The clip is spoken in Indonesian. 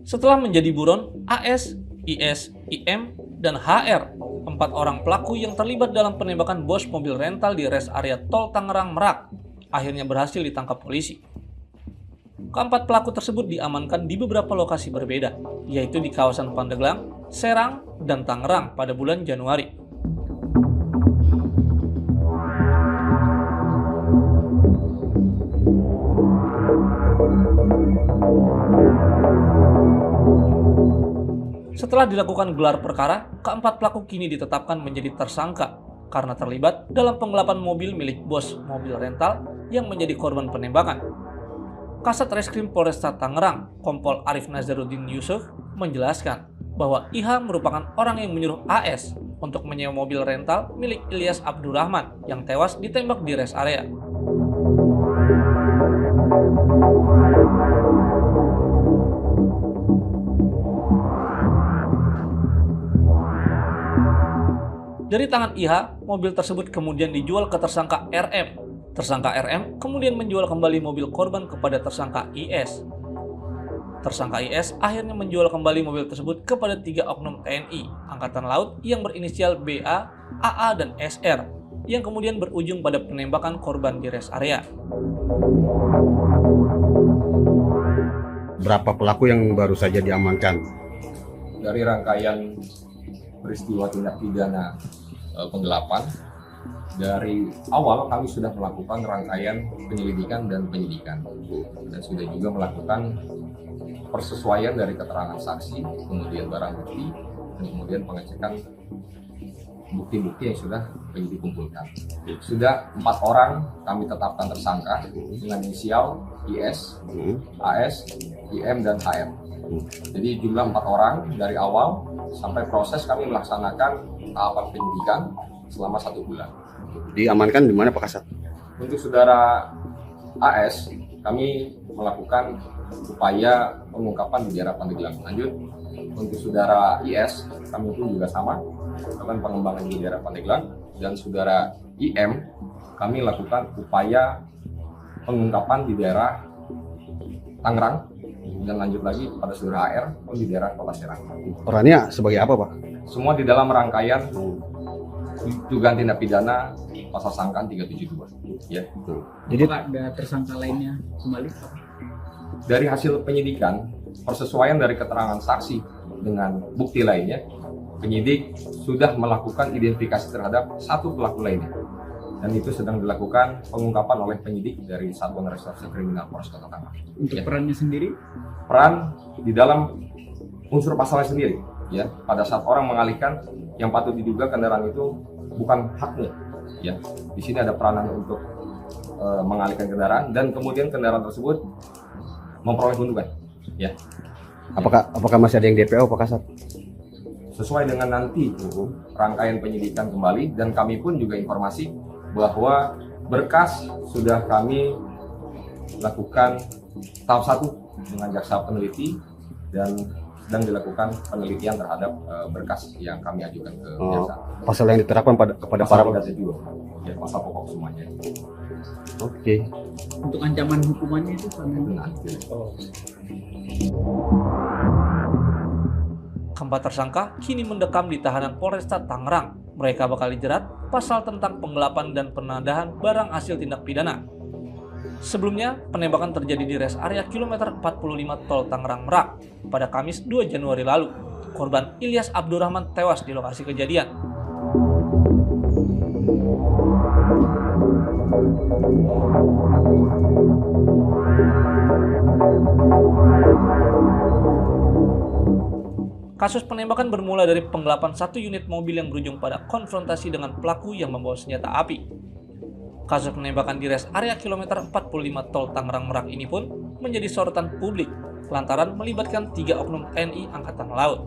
Setelah menjadi buron, AS, IS, IM, dan HR, 4 orang pelaku yang terlibat dalam penembakan bos mobil rental di rest area Tol Tangerang Merak, akhirnya berhasil ditangkap polisi. Keempat pelaku tersebut diamankan di beberapa lokasi berbeda, yaitu di kawasan Pandeglang, Serang, dan Tangerang pada bulan Januari. Setelah dilakukan gelar perkara, keempat pelaku kini ditetapkan menjadi tersangka karena terlibat dalam penggelapan mobil milik bos mobil rental yang menjadi korban penembakan. Kasat Reskrim Polresta Tangerang, Kompol Arif Nazaruddin Yusuf, menjelaskan bahwa IH merupakan orang yang menyuruh AS untuk menyewa mobil rental milik Ilyas Abdurrahman yang tewas ditembak di rest area. Dari tangan IH, mobil tersebut kemudian dijual ke tersangka RM. Tersangka RM kemudian menjual kembali mobil korban kepada tersangka IS. Tersangka IS akhirnya menjual kembali mobil tersebut kepada 3 oknum TNI Angkatan Laut yang berinisial BA, AA, dan SR, yang kemudian berujung pada penembakan korban di rest area. Berapa pelaku yang baru saja diamankan? Dari rangkaian peristiwa tindak pidana penggelapan, dari awal kami sudah melakukan rangkaian penyelidikan dan penyidikan, dan sudah juga melakukan persesuaian dari keterangan saksi, kemudian barang bukti, dan kemudian pengecekan bukti-bukti yang sudah penyidik kumpulkan. Sudah 4 orang kami tetapkan tersangka dengan inisial IS, AS, IM, dan HR. Jadi jumlah 4 orang dari awal sampai proses kami melaksanakan tahapan penyidikan selama 1 bulan. Diamankan di mana Pak Kasat? Untuk saudara AS, kami melakukan upaya pengungkapan di daerah Pandeglang. Lanjut, untuk saudara IS, kami pun juga sama, melakukan pengembangan di daerah Pandeglang. Dan saudara IM, kami lakukan upaya pengungkapan di daerah Tangerang. Dan lanjut lagi pada saudara HR di daerah Kota Serang. Perannya sebagai apa Pak? Semua di dalam rangkaian dugaan tindak pidana pasal sangkaan 372. Ya. Jadi ada tersangka lainnya kembali? Dari hasil penyidikan, persesuaian dari keterangan saksi dengan bukti lainnya, penyidik sudah melakukan identifikasi terhadap 1 pelaku lainnya. Dan itu sedang dilakukan pengungkapan oleh penyidik dari Satuan Reserse Kriminal Polres Kota Tangerang. Untuk perannya sendiri? Peran di dalam unsur pasalnya sendiri, ya, pada saat orang mengalihkan yang patut diduga kendaraan itu bukan haknya, ya. Di sini ada peranan untuk mengalihkan kendaraan dan kemudian kendaraan tersebut memperoleh keuntungan, ya. Apakah masih ada yang DPO Pak Kasat? Sesuai dengan nanti rangkaian penyidikan kembali, dan kami pun juga informasi bahwa berkas sudah kami lakukan tahap 1 dengan jaksa peneliti dan sedang dilakukan penelitian terhadap berkas yang kami ajukan ke jaksa. Pasal yang diterapkan kepada Pasal para 32, ya, pasal pokok semuanya. Oke. Untuk ancaman hukumannya itu Nanti. Keempat tersangka kini mendekam di tahanan Polresta Tangerang. Mereka bakal dijerat pasal tentang penggelapan dan penadahan barang hasil tindak pidana. Sebelumnya, penembakan terjadi di rest area kilometer 45 Tol Tangerang Merak pada Kamis 2 Januari lalu. Korban Ilyas Abdurrahman tewas di lokasi kejadian. Kasus penembakan bermula dari penggelapan 1 unit mobil yang berujung pada konfrontasi dengan pelaku yang membawa senjata api. Kasus penembakan di rest area kilometer 45 Tol Tangerang Merak ini pun menjadi sorotan publik lantaran melibatkan 3 oknum TNI Angkatan Laut.